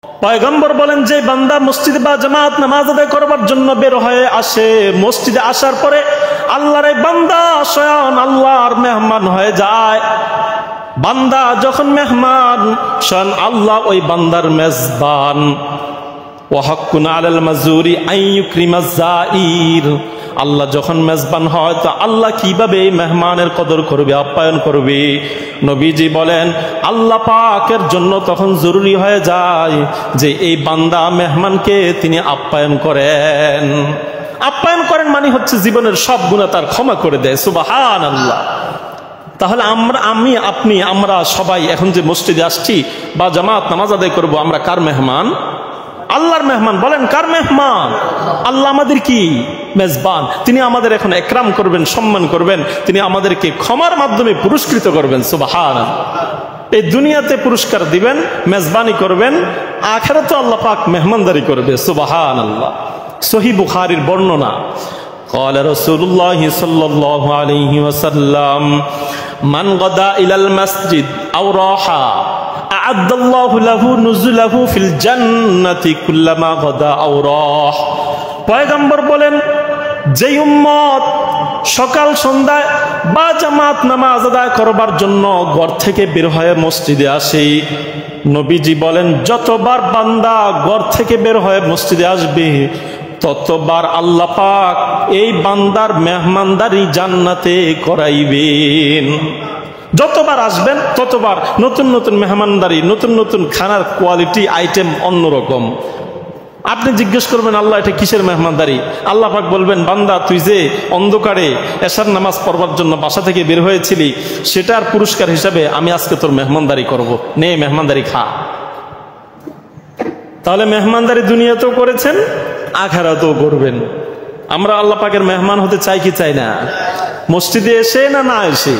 পয়গম্বর বলেন, যে বান্দা মসজিদে বা জামাত নামাজ আদায় করবার জন্য বের হয়ে আসে, মসজিদে আসার পরে আল্লাহর এই বান্দা স্বয়ং আল্লাহর মেহমান হয়ে যায়। বান্দা যখন মেহমান, স্বয়ং আল্লাহ ওই বান্দার মেজবান। ওয়া হাক্কুন আলাল মাজুরি আন ইউকরিমাজ যায়ির। আল্লাহ যখন মেজবান হয় তো আল্লাহ কিভাবে এই মেহমানের কদর করবে, আপ্যায়ন করবে। নবীজি বলেন, আল্লাহ পাকের জন্য তখন জরুরি হয়ে যায় যে এই বান্দা মেহমানকে তিনি আপ্যায়ন করেন। আপ্যায়ন করেন মানে হচ্ছে জীবনের সব গুনাহ তার ক্ষমা করে দেয়। সুবহানাল্লাহ। তাহলে আমরা সবাই এখন যে মসজিদে আসছি বা জামাত নামাজ আদায় করবো, আমরা কার মেহমান? আল্লাহর মেহমান। বলেন, কার মেহমান? আল্লাহ আমাদের কি মেজবান। তিনি আমাদের এখন একরাম করবেন, সম্মান করবেন। তিনি আমাদেরকে ক্ষমার মাধ্যমে পুরস্কৃত করবেন। সুবহানাল্লাহ। এই দুনিয়াতে পুরস্কার দিবেন, মেজবানি করবেন, আখিরাতে আল্লাহ পাক মেহমানদারি করবে। সুবহানাল্লাহ। সহিহ বুখারীর বর্ণনা, قال رسول الله صلى الله عليه وسلم من غدا إلى المسجد أو راح أعد الله له نزله في الجنة كلما غدا أو راح। পয়গম্বর বলেন, যে উম্মত সকাল সন্ধ্যায় বা জামাত নামাজ আদায় করবার জন্য ঘর থেকে বের হয়ে মসজিদে আসে, নবীজি বলেন যতবার বান্দা ঘর থেকে বের হয়ে মসজিদে আসবে ততবার আল্লাহ পাক এই বান্দার মেহমানদারি জান্নাতে করাইবেন। যতবার আসবেন ততবার নতুন নতুন মেহমানদারি, নতুন নতুন খানার কোয়ালিটি, আইটেম অন্যরকম। আপনি জিজ্ঞেস করবেন, আল্লাহ এটা কিসের মেহমানদারি? আল্লাহ পাক বলবেন, বান্দা তুই যে অন্ধকারে এশার নামাজ পড়বার জন্য বাসা থেকে বের হয়েছিলি, সেটার পুরস্কার হিসাবে আমি আজকে তোর মেহমানদারি করব, নে মেহমানদারি খা। তাহলে মেহমানদারি দুনিয়াতেও করেছেন, আখিরাতেও করবেন। আমরা আল্লাহ পাকের মেহমান হতে চাই কি চাই না? মসজিদে এসে না এসে?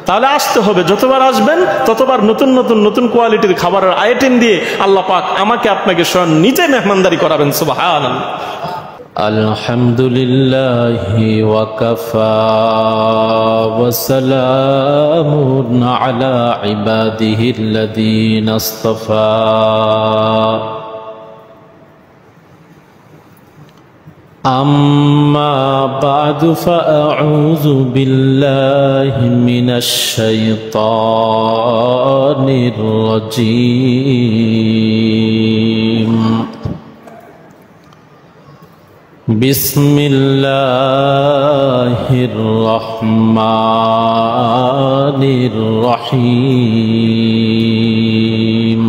তাহলে আসতে হবে। যতবার আসবেন ততবার নতুন নতুন নতুন কোয়ালিটির খাবারের আইটেম দিয়ে আল্লাহ পাক আমাকে আপনাকে স্বয়ং নিজে মেহমানদারি করাবেন। সুবহানাল্লাহ। আলহামদুলিল্লাহি ওয়া কাফা ওয়া সালামুন আলা ইবাদিহিল্লাযীনা ইসতাফা। أما بعد فأعوذ بالله من الشيطان الرجيم. بسم الله الرحمن الرحيم.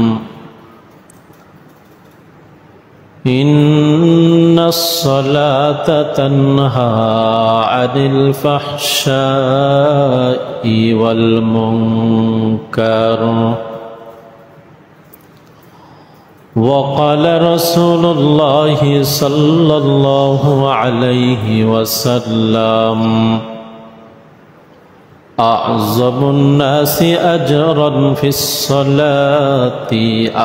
إن الصلاة تنهى عن الفحشاء والمنكر. وقال رسول الله صلى الله عليه وسلم أعظم الناس أجرا في الصلاة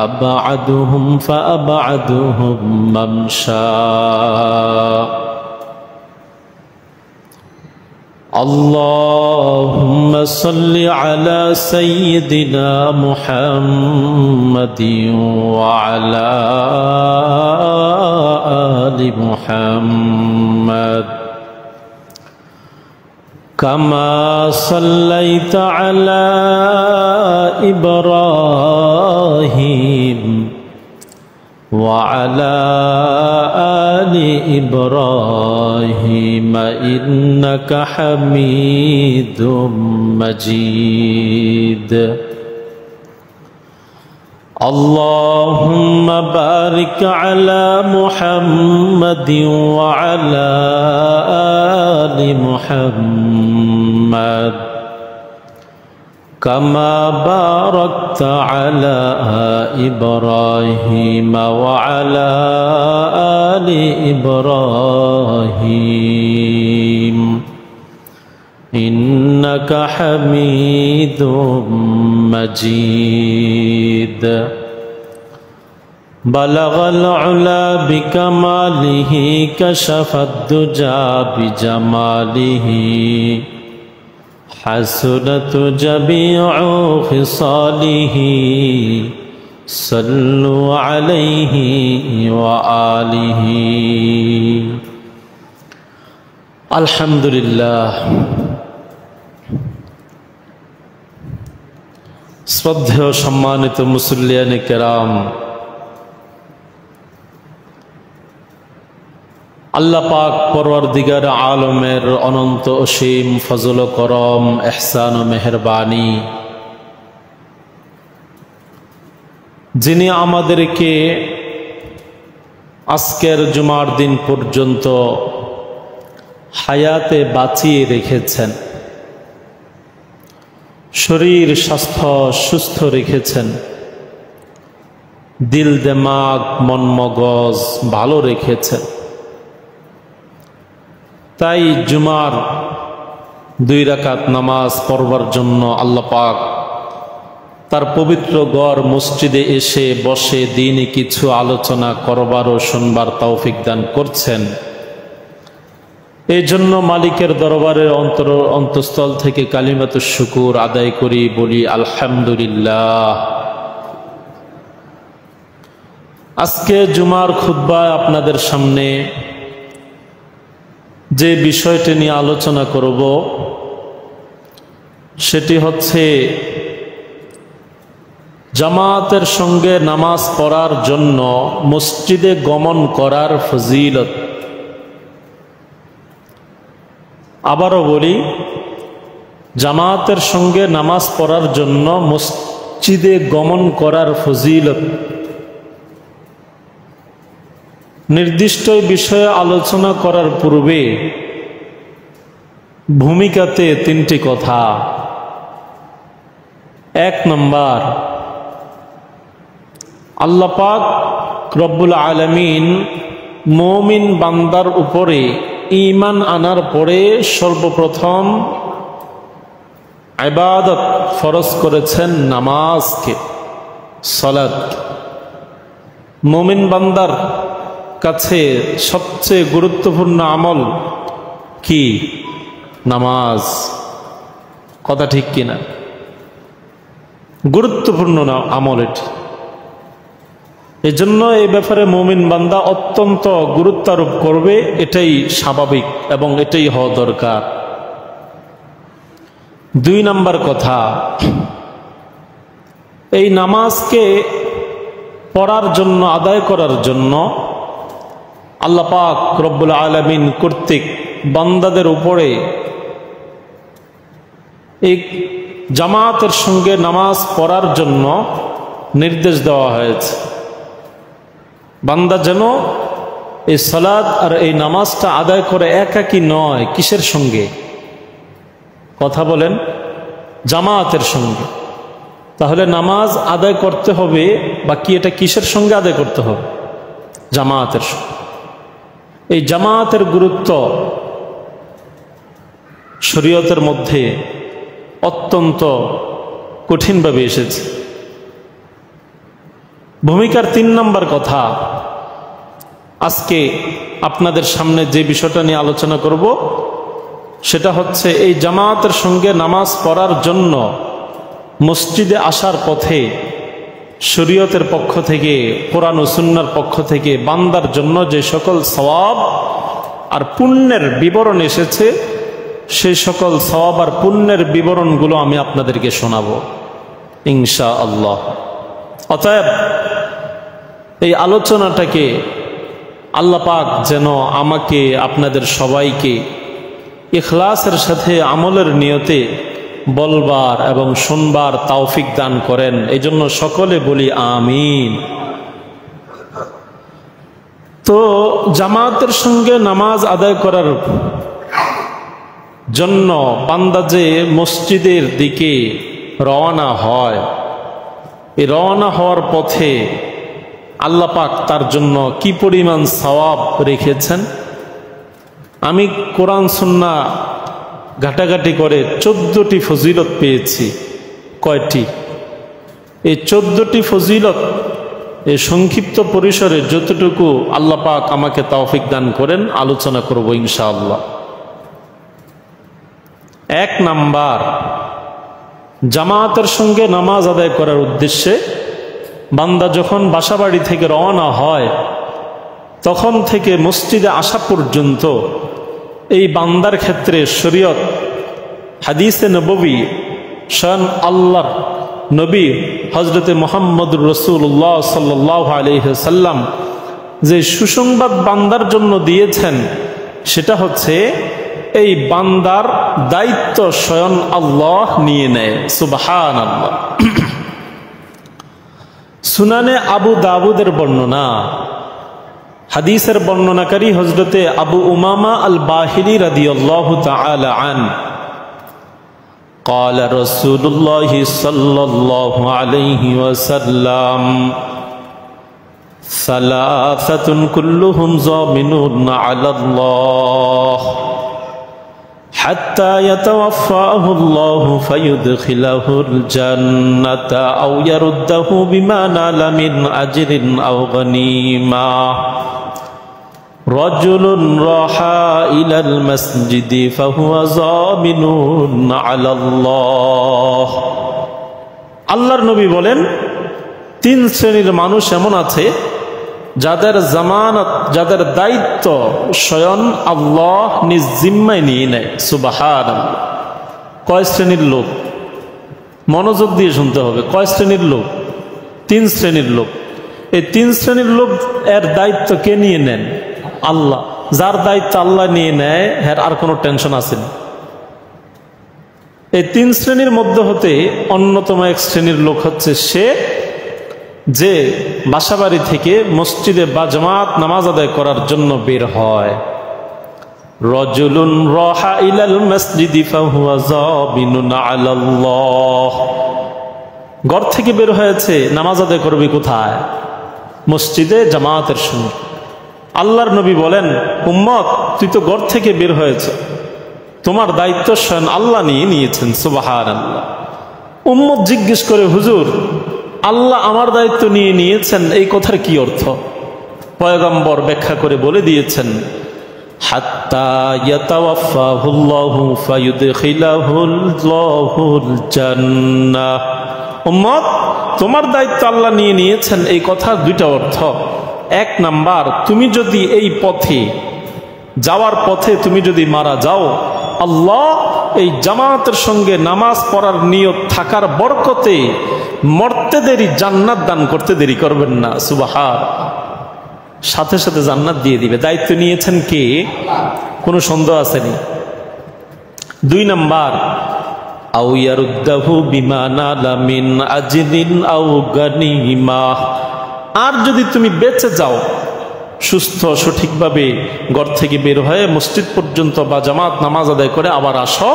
أبعدهم فأبعدهم ممشى. اللهم صل على سيدنا محمد وعلى آل محمد كما صليت على إبراهيم وعلى آل إبراهيم إنك حميد مجيد. اللهم بارك على محمد وعلى آل محمد كما باركت على إبراهيم وعلى آل إبراهيم إنك حميد مجيد. بلغ العلا بكماله كشف الدجى بجماله حسنت جميع خصاله صلوا عليه وآله الحمد لله শ্রদ্ধেয় সম্মানিত মুসল্লিয়ানে কেরাম, আল্লাহ পাক পরওয়ারদিগার আলমের অনন্ত অসীম ফজল ও করম, ইহসান ও মেহেরবানি, যিনি আমাদেরকে আজকের জুমার দিন পর্যন্ত হায়াতে বাঁচিয়ে রেখেছেন, শরীর স্বাস্থ্য সুস্থ রেখেছেন, দিল দিমাগ মন মগজ ভালো রেখেছেন। তাই জুমার 2 রাকাত নামাজ পড়বার জন্য আল্লাহ পাক তার পবিত্র ঘর মসজিদে এসে বসে দিনে কিছু আলোচনা করবার ও শুনবার তৌফিক দান করছেন। এই জন্য মালিকের দরবারের অন্তঃস্থল থেকে কালিমাতুশ শুকুর আদায় করি, বলি আলহামদুলিল্লাহ। আজকে জুমার খুতবায় আপনাদের সামনে যে বিষয়টি নিয়ে আলোচনা করব সেটি হচ্ছে জামাতের সঙ্গে নামাজ পড়ার জন্য মসজিদে গমন করার ফজিলত। আবারও বলি, জামাতের সঙ্গে নামাজ পড়ার জন্য মসজিদে গমন করার ফজিলত। নির্দিষ্ট বিষয়ে আলোচনা করার পূর্বে ভূমিকাতে 3টি কথা। 1 নম্বর, আল্লাহ পাক রব্বুল আলামিন মুমিন বান্দার উপরে ঈমান আনার পরে সর্বপ্রথম ইবাদত ফরজ করেছেন নামাজকে, সালাত। মুমিন বান্দার কাছে সবচেয়ে গুরুত্বপূর্ণ আমল কি? নামাজ। কথা ঠিক কিনা? গুরুত্বপূর্ণ আমল এটি। এজন্য এই ব্যাপারে মুমিন বান্দা অত্যন্ত গুরুত্ব আরোপ করবে, এটাই স্বাভাবিক এবং এটাই হওয়া দরকার। 2 নম্বর কথা, এই নামাজকে পড়ার জন্য, আদায় করার জন্য আল্লাহ পাক রব্বুল আলামিন কর্তৃক বান্দাদের উপরে এই জামাতের সঙ্গে নামাজ পড়ার জন্য নির্দেশ দেওয়া হয়েছে। বান্দা যেন এই সালাত আর এই নামাজটা আদায় করে একাকী নয়। কিসের সঙ্গে? কথা বলেন, জামাতের সঙ্গে। তাহলে নামাজ আদায় করতে হবে, বা কি এটা কিসের সঙ্গে আদায় করতে হবে? জামাতের সঙ্গে। এই জামাতের গুরুত্ব শরীয়তের মধ্যে অত্যন্ত কঠিনভাবে এসেছে। ভূমিকার 3 নম্বর কথা, আজকে আপনাদের সামনে যে বিষয়টা নিয়ে আলোচনা করব সেটা হচ্ছে এই জামাতের সঙ্গে নামাজ পড়ার জন্য মসজিদে আসার পথে শরীয়তের পক্ষ থেকে, কোরআন ও সুন্নাহর পক্ষ থেকে বান্দার জন্য যে সকল সওয়াব আর পুণ্যের বিবরণ এসেছে, সেই সকল সওয়াব আর পুণ্যের বিবরণগুলো আমি আপনাদেরকে শোনাবো ইনশাআল্লাহ। অতএব এই আলোচনাটাকে আল্লাহ পাক যেন আমাকে, আপনাদের সবাইকে ইখলাসের সাথে আমলের নিয়তে বলবার এবং শুনবার তৌফিক দান করেন। এই জন্য সকলে বলি আমিন। তো জামাতের সঙ্গে নামাজ আদায় করার জন্য বান্দা যে মসজিদের দিকে রওনা হয়, এই রওনা হওয়ার পথে আল্লাহ পাক তার জন্য কি পরিমাণ সওয়াব রেখেছেন। আমি কোরআন সুন্নাহ ঘাটাঘাটি করে 14টি ফজিলত পেয়েছি। কয়টি? এই 14টি ফজিলত এই সংক্ষিপ্ত পরিসরে যতটুকু আল্লাহ পাক আমাকে তৌফিক দান করেন আলোচনা করব ইনশাআল্লাহ। 1 নাম্বার, জামাতের সঙ্গে নামাজ আদায় করার উদ্দেশ্যে বান্দা যখন বাসাবাড়ি থেকে রওনা হয় তখন থেকে মসজিদে আসা পর্যন্ত এই বান্দার ক্ষেত্রে শরীয়ত হাদিসে নববী শান আল্লাহর নবী হযরতে মুহাম্মদুর রাসূলুল্লাহ সাল্লাল্লাহু আলাইহি সাল্লাম যে সুসংবাদ বান্দার জন্য দিয়েছেন সেটা হচ্ছে এই বান্দার দায়িত্ব স্বয়ং আল্লাহ নিয়ে নেয়। সুবহানাল্লাহ। সুনানে আবু দাউদের বর্ণনা, হাদিসের বর্ণনাকারী হযরতে আবু উমামা আল বাহিলি রাদিয়াল্লাহু তাআলা আনহু قال رسول الله صلى الله عليه وسلم ثلاثة كلهم ضامنون على الله حتى يتوفاه الله فيدخله الجنة أو يرده بما نال من أجر أو غنيمة رجل راح إلى المسجد فهو ضامن على الله। আল্লাহর নবী বলেন, তিন শ্রেণীর মানুষ এমন আছে যাদের জামানত, যাদের দায়িত্ব স্বয়ং আল্লাহ নিজ জিম্মায় নিয়ে নেয়। সুবহানাল্লাহ। কয় শ্রেণীর লোক? মনোযোগ দিয়ে শুনতে হবে। কয় শ্রেণীর লোক? তিন শ্রেণীর লোক। এই তিন শ্রেণীর লোক এর দায়িত্ব কে নিয়ে নেন? আল্লাহ। যার দায়িত্ব আল্লাহ নিয়ে নেয় এর আর কোনো টেনশন আছে না। এই তিন শ্রেণীর মধ্যে হতে অন্যতম এক শ্রেণীর লোক হচ্ছে সে যে বাসাবাড়ি থেকে মসজিদে বা জামাত নামাজ আদায় করার জন্য বের হয়। রাজুলুন রাহা ইলাল মসজিদি ফাহুয়া যাবিনুন আলাল্লাহ। ঘর থেকে বের হয়েছে, নামাজ আদায় করবে কোথায়? মসজিদে জামাতের সঙ্গে। আল্লাহর নবী বলেন, উম্মত তুই তো ঘর থেকে বের হয়েছে, তোমার দায়িত্ব স্বয়ং আল্লাহ নিয়ে নিয়েছেন। সুবহানাল্লাহ। উম্মত জিজ্ঞেস করে, হুজুর আল্লাহ আমার দায়িত্ব নিয়ে নিয়েছেন, এই কথার কি অর্থ? পয়গম্বর ব্যাখ্যা করে বলে দিয়েছেন, হাত্তা ইয়াতাওয়াফাহুল্লাহু ফায়ুদখিলাহুল্লাহুল জান্নাহ। উম্মত তোমার দায়িত্ব আল্লাহ নিয়ে নিয়েছেন, এই কথা দুইটা অর্থ। এক নাম্বার, তুমি যদি এই পথে যাওয়ার পথে তুমি যদি মারা যাও, আল্লাহ এই জামাতের সঙ্গে নামাজ পড়ার নিয়ত থাকার বরকতে মরতে দেরি জান্নাত দান করতে দেরি করবেন না। সুবহানাল্লাহ। সাথে সাথে জান্নাত দিয়ে দিবে। দায়িত্ব নিয়েছেন কে? কোনো সন্দেহ আসেনি। দুই নাম্বার, আও ইয়ারুদ্দাহু বিমা নালা মিন আজরিন আও গানিমাহ। আর যদি তুমি বেঁচে যাও, সুস্থ সঠিকভাবে ঘর থেকে বের হয়ে মসজিদ পর্যন্ত বা জামাত নামাজ আদায় করে আবার আসো,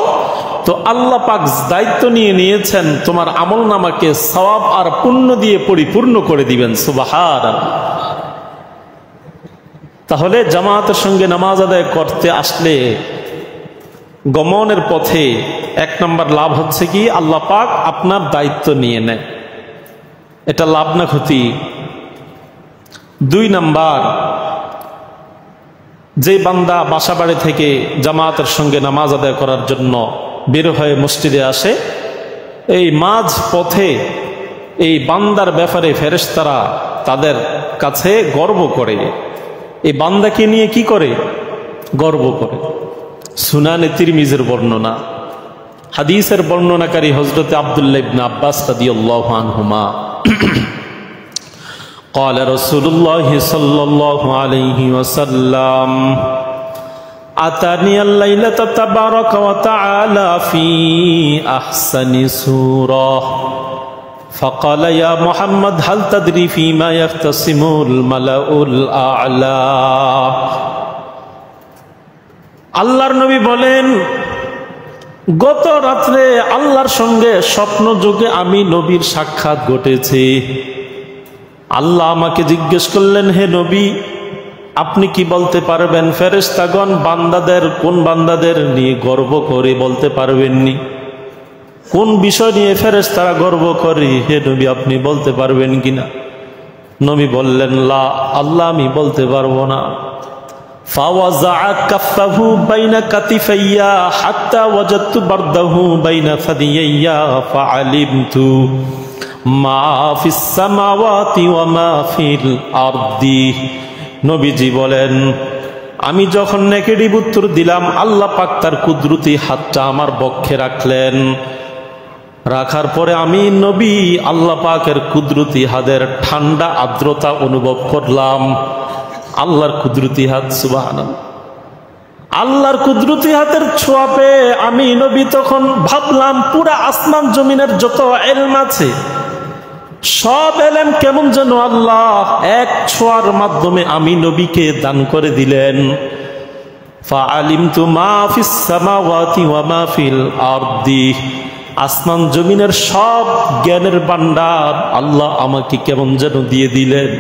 তো আল্লাহ পাক দায়িত্ব নিয়ে নিয়েছেন তোমার আমল নামাকে সওয়াব আর পুণ্য দিয়ে পরিপূর্ণ করে দিবেন। সুবহানাল্লাহ। তাহলে জামাতের সঙ্গে নামাজ আদায় করতে আসলে গমনের পথে এক নম্বর লাভ হচ্ছে কি, আল্লাহ পাক আপনার দায়িত্ব নিয়ে নেয়। এটা লাভ না ক্ষতি? দুই নাম্বার, যে বান্দা বাসাবাড়ি থেকে জামাতের সঙ্গে নামাজ আদায় করার জন্য বের হয়ে মসজিদে আসে, এই মাঝ পথে এই বান্দার ব্যাপারে ফেরেশতারা তাদের কাছে গর্ব করে। এই বান্দাকে নিয়ে কি করে? গর্ব করে। সুনানে তিরমিজির বর্ণনা, হাদিসের বর্ণনাকারী হযরতে আব্দুল্লাহ ইবনে আব্বাস রাদিয়াল্লাহু আনহুমা قال رسول الله صلى الله عليه وسلم أتاني الليلة تبارك وتعالى في أحسن سورة فقال يا محمد هل تدري فيما يختصم الملأ الأعلى। আল্লাহর নবী বলেন, গত রাত্রে আল্লাহর সঙ্গে স্বপ্ন যোগে আমি নবীর সাক্ষাৎ ঘটেছে। আল্লাহ আমাকে জিজ্ঞেস করলেন, হে নবী আপনি কি বলতে পারবেন ফেরেশতাগণ বান্দাদের কোন বান্দাদের নিয়ে গর্ব করে বলতে পারবেননি? কোন বিষয় নিয়ে ফেরেশতারা গর্ব করে, হে নবী আপনি বলতে পারবেন কিনা? নবী বললেন, লা, আল্লাহ আমি বলতে পারবো না। ফাওয়াযা কাফাহু বাইনা কাতিফাইয়া হাত্তা ওয়াজাদতু বারদাহু বাইনা ফাদিয়াইয়া ফাআলিমতু মা ফিস সামাওয়াতি ওয়া মা ফিল আরদি। নবীজি বলেন, আমি যখন নেগেটিভ উত্তর দিলাম, আল্লাহ পাক তার কুদরতি হাতটা আমার বক্ষে রাখলেন। রাখার পরে আমি নবী আল্লাহ পাকের কুদরতি হাতের ঠান্ডা আর্দ্রতা অনুভব করলাম। আল্লাহর কুদরতি হাত, সুবহানাল্লাহ। আল্লাহর কুদরতি হাতের ছোঁয়া পেয়ে আমি নবী তখন ভাবলাম, পুরা আসমান জমিনের যত ইলম আছে সব এলেম কেমন যেন আল্লাহ এক ছোঁয়ার মাধ্যমে আমি নবীকে দান করে দিলেন। ফাআলিমতু মা ফিস সামাওয়াতি ওয়া মা ফিল আরদি। আসমান জমিনের সব জ্ঞানের ভান্ডার আল্লাহ আমাকে কেমন যেন দিয়ে দিলেন।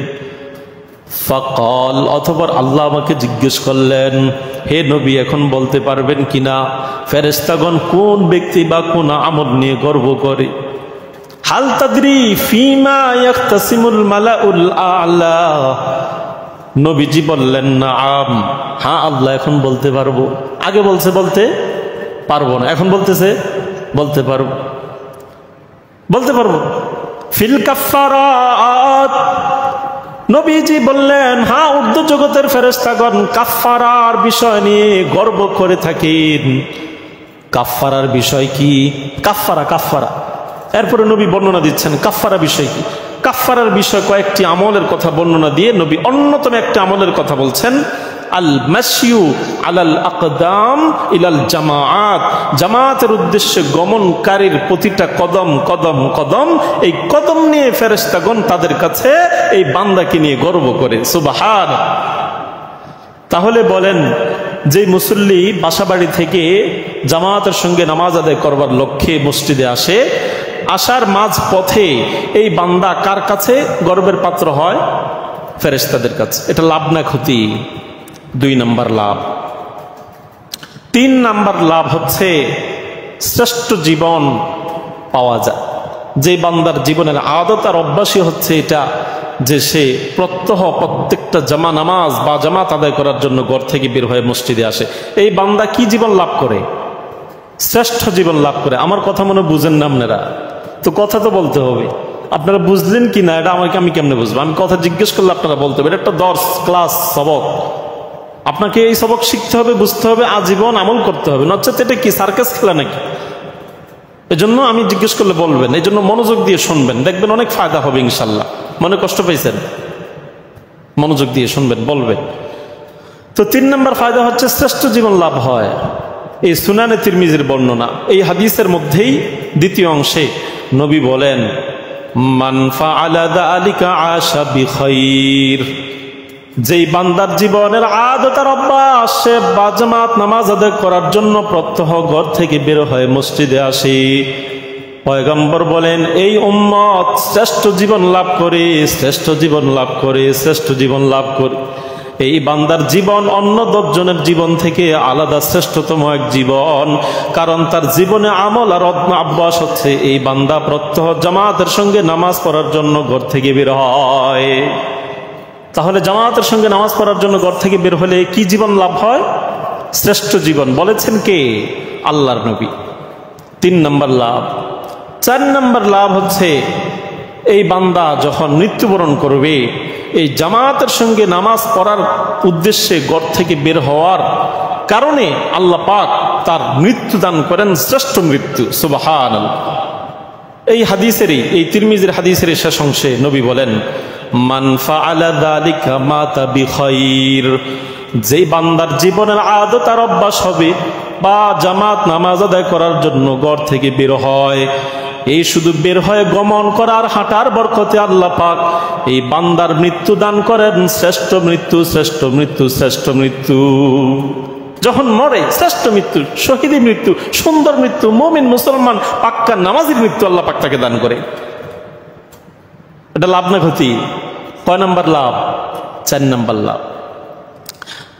ফাকাল, অতঃপর আল্লাহ আমাকে জিজ্ঞেস করলেন, হে নবী, এখন বলতে পারবেন কিনা ফেরেশতাগণ কোন ব্যক্তি বা কোন আমল নিয়ে গর্ব করে? হাল তাদরি ফিমা ইয়াখতাসিমুল মালাউল আ'লা। নবীজি বললেন, নাআম, হ্যাঁ আল্লাহ এখন বলতে পারবো। আগে বলতে পারবো না, এখন বলতেছে বলতে পারবো। ফিল কাফফারাত। নবীজি বললেন, হ্যাঁ উর্দু জগতের ফেরেশতাগণ কাফফারার বিষয় নিয়ে গর্ব করে থাকেন। কাফফারার বিষয় কি? কাফফারা। এরপরে নবী বর্ণনা দিচ্ছেন কাফফারা বিষয় কি। কাফফারার বিষয় কয়েকটি আমলের কথা বর্ণনা দিয়ে নবী অন্যতম একটা আমলের কথা বলছেন, আল মাশিউ আলাল আকদাম ইলাল জামাআত। জামাতের উদ্দেশ্যে গমনকারীর প্রতিটা কদম এই কদম নিয়ে ফেরেশতাগণ তাদের কাছে এই বান্দাকে নিয়ে গর্ব করে। সুবহানাল্লাহ। তাহলে বলেন, যে মুসল্লি বাসাবাড়ি থেকে জামাতের সঙ্গে নামাজ আদায় করবার লক্ষ্যে মসজিদে আসে, আসার মাঝ পথে এই বান্দা কার কাছে গর্বের পাত্র হয়? ফেরেশতাদের কাছে। এটা লাভ না ক্ষতি? 2 নম্বর লাভ। 3 নম্বর লাভ হচ্ছে শ্রেষ্ঠ জীবন পাওয়া যায়। যে বান্দার জীবনের আদত আর অভ্যাসই হচ্ছে এটা, যে সে প্রত্যেকটা নামাজ বা জামাত আদায় করার জন্য ঘর থেকে বের হয়ে মসজিদে আসে। এই বান্দা কি জীবন লাভ করে? শ্রেষ্ঠ জীবন লাভ করে। আমার কথা মনে বুঝেন না আপনারা? তো কথা তো বলতে হবে। আপনারা বুঝলেন কি না এটা আমি কেমনে বুঝবো? আমি কথা জিজ্ঞেস করলে আপনারা বলতে হবে। এটা একটা দর্স, ক্লাস, সবক। আপনাকে এই সবক শিখতে হবে, বুঝতে হবে, আজীবন আমল করতে হবে। নচেত এটা কি সার্কাস খেলা নাকি? এজন্য আমি জিজ্ঞেস করলে বলবেন। এই জন্য মনোযোগ দিয়ে শুনবেন, দেখবেন অনেক ফায়দা হবে ইনশাল্লাহ। মনে কষ্ট পাইছেন? মনোযোগ দিয়ে শুনবেন, বলবেন। তো 3 নম্বর ফায়দা হচ্ছে শ্রেষ্ঠ জীবন লাভ হয়। এই সুনানে তিরমিজির বর্ণনা, এই হাদিসের মধ্যেই দ্বিতীয় অংশে নবী বলেন, মান ফাআলা যালিকা আশা বিখাইর। যেই বান্দার জীবনের আদত আর অভ্যাস, সে জামাত নামাজ আদায় করার জন্য প্রত্যহ ঘর থেকে বের হয়ে মসজিদে আসে, পয়গম্বর বলেন এই উম্মত শ্রেষ্ঠ জীবন লাভ করে। এই বান্দার জীবন অন্য 10 জনের জীবন থেকে আলাদা, শ্রেষ্ঠতম এক জীবন। কারণ তার জীবনে আমল আর অভ্যাস হচ্ছে এই বান্দা প্রত্যহ জামাতের সঙ্গে নামাজ পড়ার জন্য ঘর থেকে বের হয়। তাহলে জামাতের সঙ্গে নামাজ পড়ার জন্য ঘর থেকে বের হলে কি জীবন লাভ হয়? শ্রেষ্ঠ জীবন। বলেছেন কে? আল্লাহর নবী। 3 নম্বর লাভ। 4 নম্বর লাভ হচ্ছে এই বান্দা যখন মৃত্যুবরণ করবে, এই জামাতের সঙ্গে নামাজ পড়ার উদ্দেশ্যে ঘর থেকে বের হওয়ার কারণে আল্লাহ পাক তার মৃত্যু দান করেন, শ্রেষ্ঠ মৃত্যু। সুবহানাল্লাহ। এই হাদিসেরই, এই তিরমিজির হাদিসের শেষ অংশে নবী বলেন, মান ফাআলা যালিকা মাতা বিখাইর। যেই বান্দার জীবনের আদত আর অভ্যাস হবে বা জামাত নামাজ আদায় করার জন্য ঘর থেকে বের হয়, এই শুধু বের হয়ে গমন করার হাঁটার বরকতে আল্লাহ পাক এই বান্দার মৃত্যু দান করেন, শ্রেষ্ঠ মৃত্যু। যখন মরে শ্রেষ্ঠ মৃত্যু, শহীদি মৃত্যু, সুন্দর মৃত্যু, মুমিন মুসলমান পাক্কা নামাজির মৃত্যু আল্লাহ পাক তাকে দান করে। এটা লাভ না ক্ষতি? কয় নম্বর লাভ? 4 নম্বর লাভ।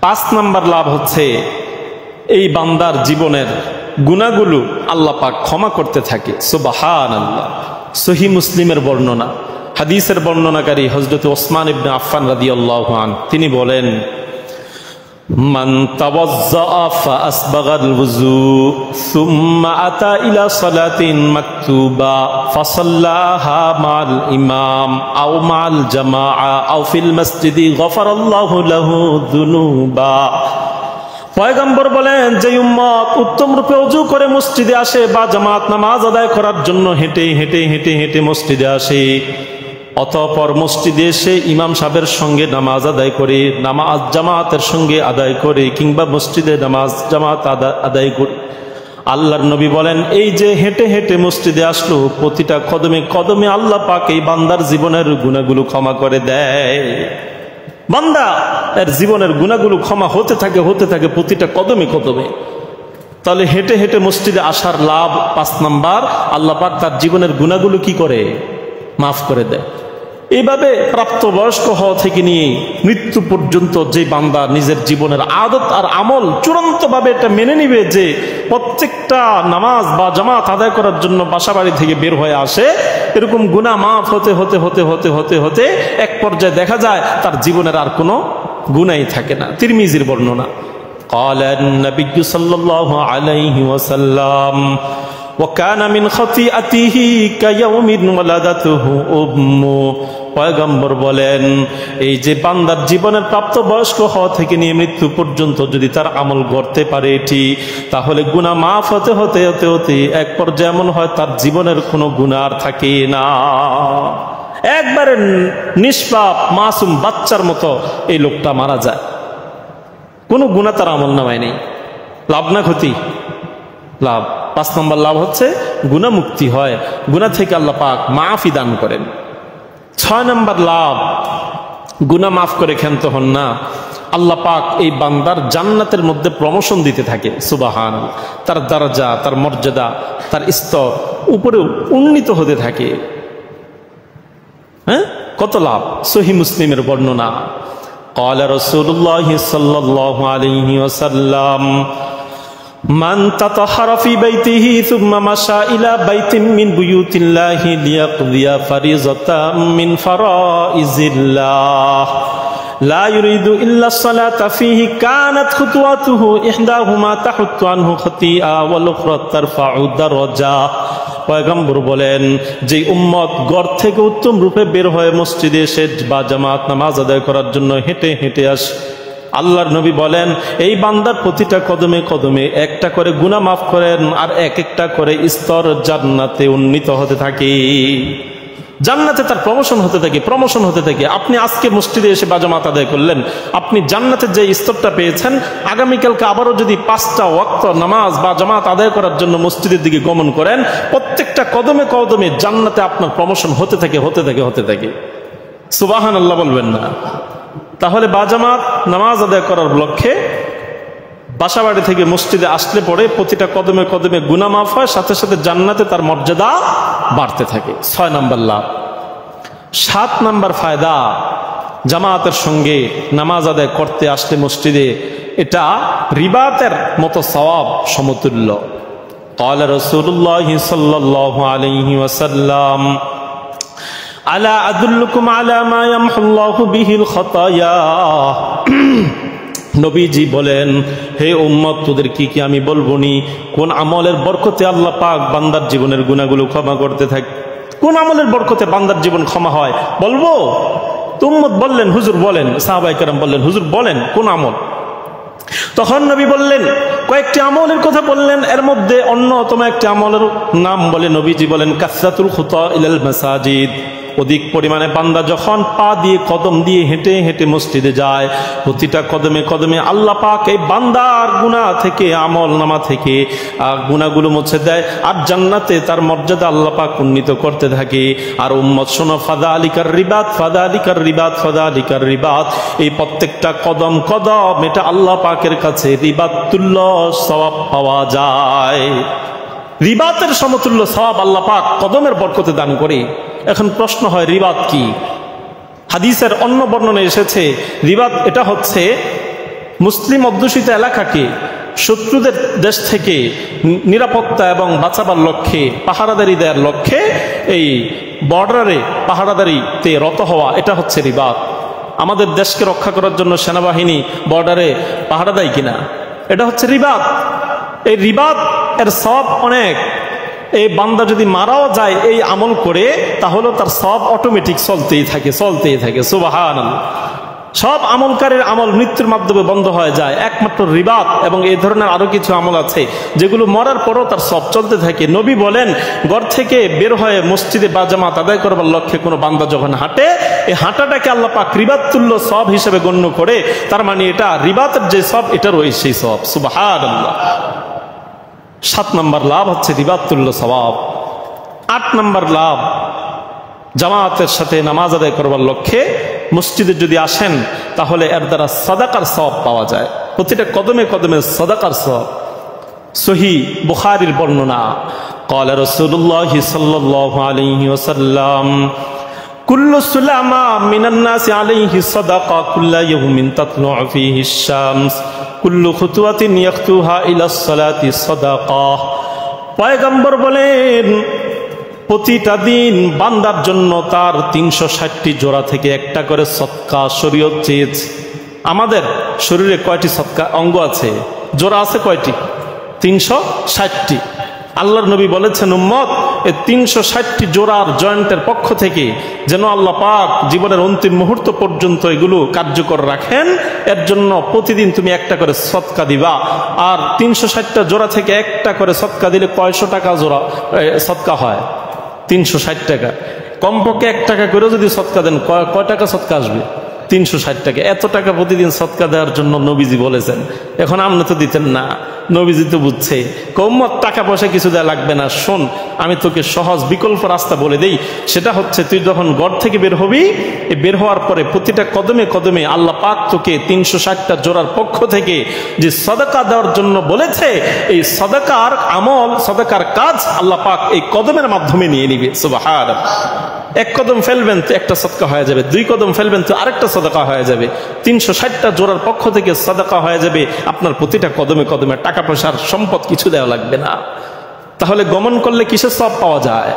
5 নম্বর লাভ হচ্ছে এই বান্দার জীবনের গুনাহগুলো আল্লাহ পাক ক্ষমা করতে থাকে। সুবহানাল্লাহ। সহিহ মুসলিমের বর্ণনা, হাদিসের বর্ণনাকারী হযরত ওসমান ইবনে আফফান রাদিয়াল্লাহু আনহু তিনি বলেন, মান তাওয়াজ্জা ফাসবাগাল ওযু সুম্মা আতা ইলা সালাতিন মাকতুবা ফাসাল্লাহা মাল ইমাম আও মাল জামাআ আও ফিল মসজিদি গফারাল্লাহু লাহু যুনুবা। পয়গম্বর বলেন, যে উম্মত উত্তম রূপে ওযু করে মসজিদে আসে বা জামাত নামাজ আদায় করার জন্য হেঁটে হেঁটে হেঁটে হেঁটে মসজিদে আসে, অতঃপর মসজিদে এসে ইমাম সাহেবের সঙ্গে নামাজ আদায় করে, নামাজ জামাতের সঙ্গে আদায় করে, কিংবা মসজিদে নামাজ জামাত আদায় করে, আল্লাহর নবী বলেন, এই যে হেঁটে হেঁটে মসজিদে আসলো, প্রতিটা কদমে কদমে আল্লাহ পাক এই বান্দার জীবনের গুনাহগুলো ক্ষমা করে দেয়। বান্দা এর জীবনের গুনাহগুলো ক্ষমা হতে থাকে প্রতিটা কদমে কদমে। তাহলে হেঁটে হেঁটে মসজিদে আসার লাভ 5 নাম্বার, আল্লাহ পাক তার জীবনের গুনাহগুলো কি করে? মাফ করে দেয়। এইভাবে প্রাপ্তবয়স্ক হওয়া থেকে নিয়ে মৃত্যু পর্যন্ত যে বান্দা নিজের জীবনের আদত আর আমল চূড়ান্তভাবে এটা মেনে নিবে যে প্রত্যেকটা নামাজ বা জামাত আদায় করার জন্য বাসা বাড়ি থেকে বের হয়ে আসে, এরকম গুনাহ মাফ হতে হতে হতে হতে হতে হতে এক পর্যায়ে দেখা যায় তার জীবনের আর কোনো গুনাহই থাকে না। তিরমিজির বর্ণনা, قال النبي صلى الله عليه وسلم وكان من خطيئته كيوم ولدته أمه। পয়গম্বর বলেন, এই যে বান্দার জীবনের প্রাপ্তবয়স্ক হওয়া থেকে নিয়ে মৃত্যু পর্যন্ত যদি তার আমল করতে পারে এটি, তাহলে গুনাহ মাফ হতে হতে হতে হতে এক পর্যায়ে এমন হয় তার জীবনের কোনো গুনাহ আর থাকে না। একবারে নিষ্পাপ মাসুম বাচ্চার মতো এই লোকটা মারা যায়, কোনো গুনাহ তার আমল নামায় নেই। লাভ না ক্ষতি? লাভ। 5 নম্বর লাভ হচ্ছে গুনাহ মুক্তি হয়, গুনাহ থেকে আল্লাহ পাক মাফি দান করেন। 6 নম্বর লাভ, গুনাহ মাফ করে ক্ষান্ত হন না, আল্লাহ পাক এই বান্দার জান্নাতের মধ্যে প্রমোশন দিতে থাকে। সুবহানাল্লাহ। তার দরজা, তার মর্যাদা, তার স্তর উপরে উন্নীত হতে থাকে। হ্যাঁ, কত লাভ! সহিহ মুসলিমের বর্ণনা, قال رسول الله صلى الله عليه وسلم من تطهر في بيته ثم مشى إلى بيت من بيوت الله ليقضي فريضة من فرائض الله لا يريد إلا الصلاة فيه كانت خطواته إحداهما تحط عنه خطيئة والأخرى ترفع درجة। পয়গম্বর বলেন, যে উম্মত ঘর থেকে উত্তম রূপে বের হয়ে মসজিদে এসে বা জামাত নামাজ আদায় করার জন্য হেঁটে হেঁটে আসে, আল্লাহর নবী বলেন এই বান্দার প্রতিটা কদমে কদমে একটা করে গুনাহ মাফ করেন আর এক একটা করে স্তর জান্নাতে উন্নীত হতে থাকে। জান্নাতে তার প্রমোশন হতে থাকে। আপনি আজকে মসজিদে এসে বা জামাত আদায় করলেন, আপনি জান্নাতের যে স্তরটা পেয়েছেন, আগামীকালকে আবারও যদি 5টা ওয়াক্ত নামাজ বা জামাত আদায় করার জন্য মসজিদের দিকে গমন করেন, প্রত্যেকটা কদমে কদমে জান্নাতে আপনার প্রমোশন হতে থাকে। সুবহানাল্লাহ বলবেন না? তাহলে বা জামাত নামাজ আদায় করার লক্ষ্যে বাসাবাড়ি থেকে মসজিদে আসলে পরে প্রতিটা কদমে কদমে গুনাহ মাফ হয়, সাথে সাথে জান্নাতে তার মর্যাদা বাড়তে থাকে। 6 নম্বর লাভ। 7 নম্বর ফায়দা, জামাতের সঙ্গে নামাজ আদায় করতে আসলে মসজিদে, এটা রিবাতের মতো সওয়াব সমতুল্য। قال رسول الله صلى الله عليه وسلم আলা আদুল্লুকুম আলা মা ইয়ামহুল্লাহু বিহিল খাতায়া। নবীজি বলেন, হে উম্মত, তোদের কি আমি বলবো নি কোন আমলের বরকতে আল্লাহ পাক বান্দার জীবনের গুনাহগুলো ক্ষমা করতে থাকে? কোন আমলের বরকতে বান্দার জীবন ক্ষমা হয় বলবো? তো উম্মত বললেন, হুজুর বলেন। সাহাবায়ে কেরাম বললেন, হুজুর বলেন কোন আমল? তখন নবী বললেন, কয়েকটি আমলের কথা বললেন, এর মধ্যে অন্যতম একটি আমলের নাম বলে নবীজি বলেন কাসরাতুল খুতা ইলাল মাসাজিদ। অধিক পরিমাণে বান্দা যখন পা দিয়ে কদম দিয়ে হেঁটে হেঁটে মসজিদে যায়, প্রতিটা কদমে কদমে আল্লাহ পাক এই বান্দার গুনাহ থেকে, আমল নামা থেকে গুনাহগুলো মুছে দেয় আর জান্নাতে তার মর্যাদা আল্লাহ পাক উন্নীত করতে থাকে। আর উম্মত শোনো, ফাযালিকার রিবাত, এই প্রত্যেকটা কদম কদম এটা আল্লাহ পাকের কাছে রিবাতুল্য সওয়াব পাওয়া যায়। রিবাতের সমতুল্য সওয়াব আল্লাহ পাক কদমের বরকতে দান করে। এখন প্রশ্ন হয়, রিবাত কি? হাদিসের অন্য বর্ণনায় এসেছে, রিবাত এটা হচ্ছে মুসলিম অধ্যুষিত এলাকাকে শত্রুদের দেশ থেকে নিরাপত্তা এবং বাঁচাবার লক্ষ্যে, পাহারাদারি দেওয়ার লক্ষ্যে এই বর্ডারে পাহারাদারিতে রত হওয়া, এটা হচ্ছে রিবাত। আমাদের দেশকে রক্ষা করার জন্য সেনাবাহিনী বর্ডারে পাহারা দেয় কিনা? এটা হচ্ছে রিবাত। এই রিবাত এর সওয়াব অনেক। এই বান্দা যদি মারাও যায় এই আমল করে, তাহলে তার সওয়াব অটোমেটিক চলতেই থাকে। সুবহানাল্লাহ। সব আমলকারীর আমল মৃত্যুর মাধ্যমে বন্ধ হয়ে যায়, একমাত্র রিবাত এবং এই ধরনের আরো কিছু আমল আছে যেগুলো মরার পরও তার সব চলতে থাকে। নবী বলেন, ঘর থেকে বের হয়ে মসজিদে বা জামাত আদায় করবার লক্ষ্যে কোনো বান্দা যখন হাঁটে, এই হাঁটাটাকে আল্লাহ পাক রিবাত তুল্য সব হিসেবে গণ্য করে। তার মানে এটা রিবাতের যে সব, এটারও সেই সব। সুবহানাল্লাহ। 7 নম্বর লাভ হচ্ছে রিবাত তুল্য সওয়াব। 8 নম্বর লাভ, জামাতের সাথে নামাজ আদায় করবার লক্ষ্যে মসজিদে যদি আসেন, তাহলে এর দ্বারা সাদাকার সওয়াব পাওয়া যায়। প্রতিটা কদমে কদমে সাদাকার সওয়াব। সহিহ বুখারীর বর্ণনা, قال رسول الله صلى الله عليه وسلم كل سلامة من الناس عليه صدقة كل يوم تطلع فيه الشمس كل خطوة يخطوها إلى الصلاة صدقة। পয়গম্বর বলেন, প্রতিটা দিন বান্দার জন্য তার 360টি জোড়া থেকে একটা করে সদকা শরীয়ত চেয়েছে। আমাদের শরীরে কয়টি সদকা অঙ্গ আছে? জোড়া আছে কয়টি? 360টি। আল্লাহর নবী বলেছেন, উম্মত, এই 360টি জোড়ার জয়েন্টের পক্ষ থেকে যেন আল্লাহ পাক জীবনের অন্তিম মুহূর্ত পর্যন্ত এগুলো কার্যকর রাখেন, এর জন্য প্রতিদিন তুমি একটা করে সদকা দিবা। আর 360টা জোড়া থেকে একটা করে সদকা দিলে কয়শো টাকা জোড়া সদকা হয়? 360 টাকা। কমপক্ষে 1 টাকা করে যদি সদকা দেন, কয় টাকা সদকা আসবে? 360 টাকা। এত টাকা প্রতিদিন সদকা দেওয়ার জন্য নবীজি বলেছেন। এখন আপনি তো দিতেন না, নবীজি তো বুঝছে কৌমত টাকা পয়সা কিছু দেওয়া লাগবে না। শোন, আমি তোকে সহজ বিকল্প রাস্তা বলে দেই। সেটা হচ্ছে, তুই যখন ঘর থেকে বের হবি, বের হওয়ার পরে প্রতিটা কদমে কদমে আল্লাহ পাক তোকে 360টা জোড়ার পক্ষ থেকে যে সদকা দেওয়ার জন্য বলেছে, এই সদকার আমল, সদকার কাজ আল্লাহ পাক এই কদমের মাধ্যমে নিয়ে নিবে। সুবহানাল্লাহ। 1 কদম ফেলবেন তো একটা সদকা হয়ে যাবে, 2 কদম ফেলবেন তো আরেকটা সদকা হয়ে যাবে, 360টা জোড়ার পক্ষ থেকে সদকা হয়ে যাবে। আপনার প্রতিটা কদমে কদমে টাকা পয়সার সম্পদ কিছু দেওয়া লাগবে না। তাহলে গমন করলে কিসের সওয়াব পাওয়া যায়?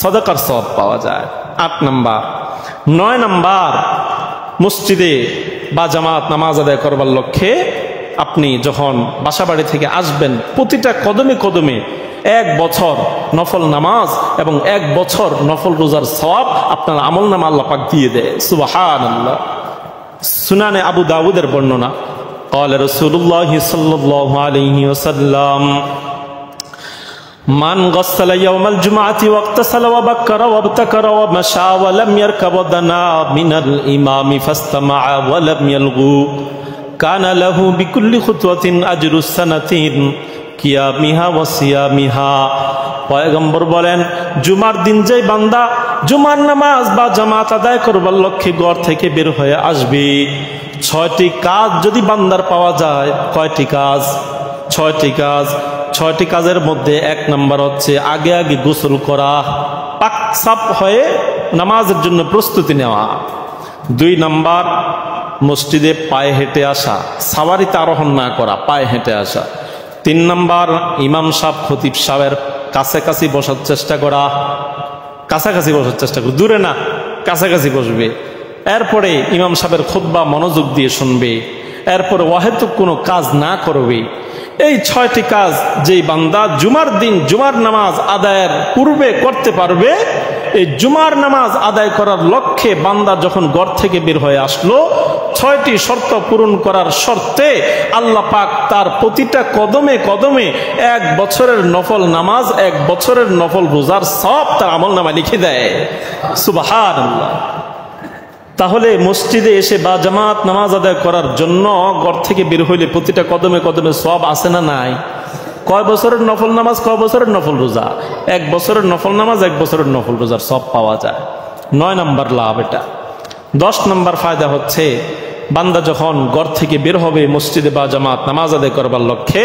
সদকার সওয়াব পাওয়া যায়। 8 নাম্বার। 9 নাম্বার, মসজিদে বা জামাত নামাজ আদায় করবার লক্ষ্যে আপনি যখন বাসা বাড়ি থেকে আসবেন, প্রতিটা কদমে কদমে 1 বছর নফল নামাজ এবং 1 বছর নফল রোজার সওয়াব আপনার আমল নামা আল্লাহ পাক দিয়ে দেয়। সুবহানাল্লাহ। সুনানে আবু দাউদের বর্ণনা, قال رسول الله صلى الله عليه وسلم من غسل يوم الجمعة واغتسل وبكر وابتكر ومشى ولم يركب ودنا من الإمام فاستمع ولم يلغو كان له بكل خطوة أجر السنة কিয়ামিহা ওয়া সিয়ামিহা। পয়গম্বর বলেন, জুমার দিন যে বান্দা জুমার নামাজ বা জামাত আদায় করবার লক্ষ্যে ঘর থেকে বের হয়ে আসবে, 6টি কাজ যদি বান্দার পাওয়া যায়। কয়টি কাজ? 6টি কাজ। 6টি কাজের মধ্যে 1 নাম্বার হচ্ছে আগে আগে গোসল করা, পাক সাফ হয়ে নামাজের জন্য প্রস্তুতি নেওয়া। 2 নাম্বার, মসজিদে পায়ে হেঁটে আসা, সাওয়ারিতে আরোহণ না করা, পায়ে হেঁটে আসা। 3 নাম্বার, ইমাম সাহেব খতিব সাহেবের কাছাকাছি বসার চেষ্টা করা, কাছাকাছি বসার চেষ্টা করা, দূরে না, কাছাকাছি বসবে। এরপরে ইমাম সাহেবের খুতবা মনোযোগ দিয়ে শুনবে। এরপরে অহেতুক কোনো কাজ না করবে। এই 6টি কাজ যেই বান্দা জুমার দিন জুমার নামাজ আদায়ের পূর্বে করতে পারবে, এই জুমার নামাজ আদায় করার লক্ষ্যে বান্দা যখন ঘর থেকে বের হয়ে আসলো, 6টি শর্ত পূরণ করার শর্তে আল্লাহ পাক তার প্রতিটা কদমে কদমে 1 বছরের নফল নামাজ, 1 বছরের নফল রোজার সওয়াব তার আমলনামায় লিখে দেয়। সুবহানাল্লাহ। তাহলে মসজিদে এসে বা জামাত নামাজ আদায় করার জন্য ঘর থেকে বের হইলে প্রতিটা কদমে কদমে সওয়াব আছে না নাই? কয় বছরের নফল নামাজ, কয় বছরের নফল রোজা? 1 বছরের নফল নামাজ, 1 বছরের নফল রোজার সওয়াব পাওয়া যায়। 9 নাম্বার লাভ এটা। 10 নাম্বার ফায়দা হচ্ছে, বান্দা যখন ঘর থেকে বের হবে মসজিদে বা জামাত নামাজ আদায় করবার লক্ষ্যে,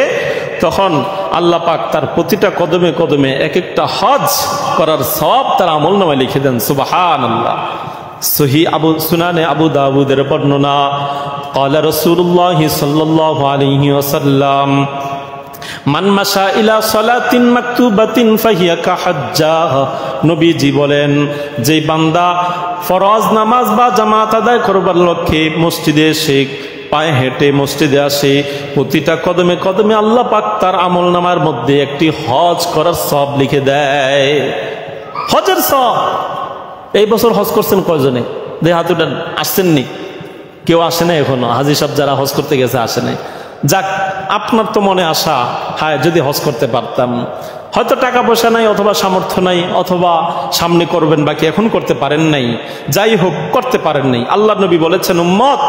তখন আল্লাহ পাক তার প্রতিটা কদমে কদমে এক একটা হজ করার সওয়াব তার আমলনামায় লিখে দেন। সুবহানাল্লাহ। সহিহ সুনানে আবু দাউদের বর্ণনা, قال رسول الله صلى الله عليه وسلم মান মাশা ইলা সালাতিন মাকতুবাতিন ফাহিয়া কাহাজ্জাহ, নবীজি বলেন যে বান্দা ফরজ নামাজ বা জামাত আদায় করবার লক্ষ্যে মসজিদে এসে পায়ে হেঁটে মসজিদে আসে, প্রতিটা কদমে কদমে আল্লাহ পাক তার আমল নামার মধ্যে একটি হজ করার সওয়াব লিখে দেয়। হজের সওয়াব। এই বছর হজ করছেন কয়জনে? দেহ হাত উঠান। আসছেননি? কেউ আসে না এখনো? হাজী সাহেব যারা হজ করতে গেছে আসে নাই। যাক, আপনার তো মনে আশা, হায় যদি হজ করতে পারতাম। হয়তো টাকা পয়সা নাই, অথবা সামর্থ্য নাই, অথবা সামনে করবেন, বাকি এখন করতে পারেন নাই। যাই হোক, করতে পারেন নাই। আল্লাহ নবী বলেছেন, উম্মত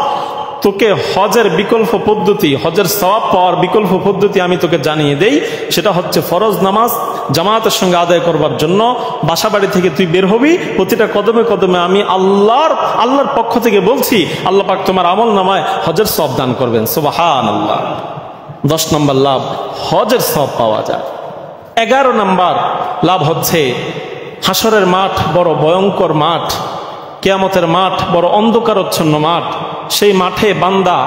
তোকে হজের বিকল্প পদ্ধতি, হজের সওয়াব পাওয়ার বিকল্প পদ্ধতি আমি তোকে জানিয়ে দেই। সেটা হচ্ছে ফরজ নামাজ জামাতের সঙ্গে আদায় করবার জন্য বাসা বাড়ি থেকে তুই বের হবি, প্রতিটা কদমে কদমে আমি আল্লাহর পক্ষ থেকে বলছি, আল্লাহ পাক তোমার আমল নামায় হজের সওয়াব দান করবেন। সুবহানাল্লাহ। 10 নম্বর লাভ, হজের সওয়াব পাওয়া যায়। 11 নম্বর লাভ হচ্ছে হাসরের মাঠ বড় ভয়ঙ্কর মাঠ, কিয়ামতের মাঠ বড় অন্ধকারচ্ছন্ন মাঠ। সেই মাঠে বান্দা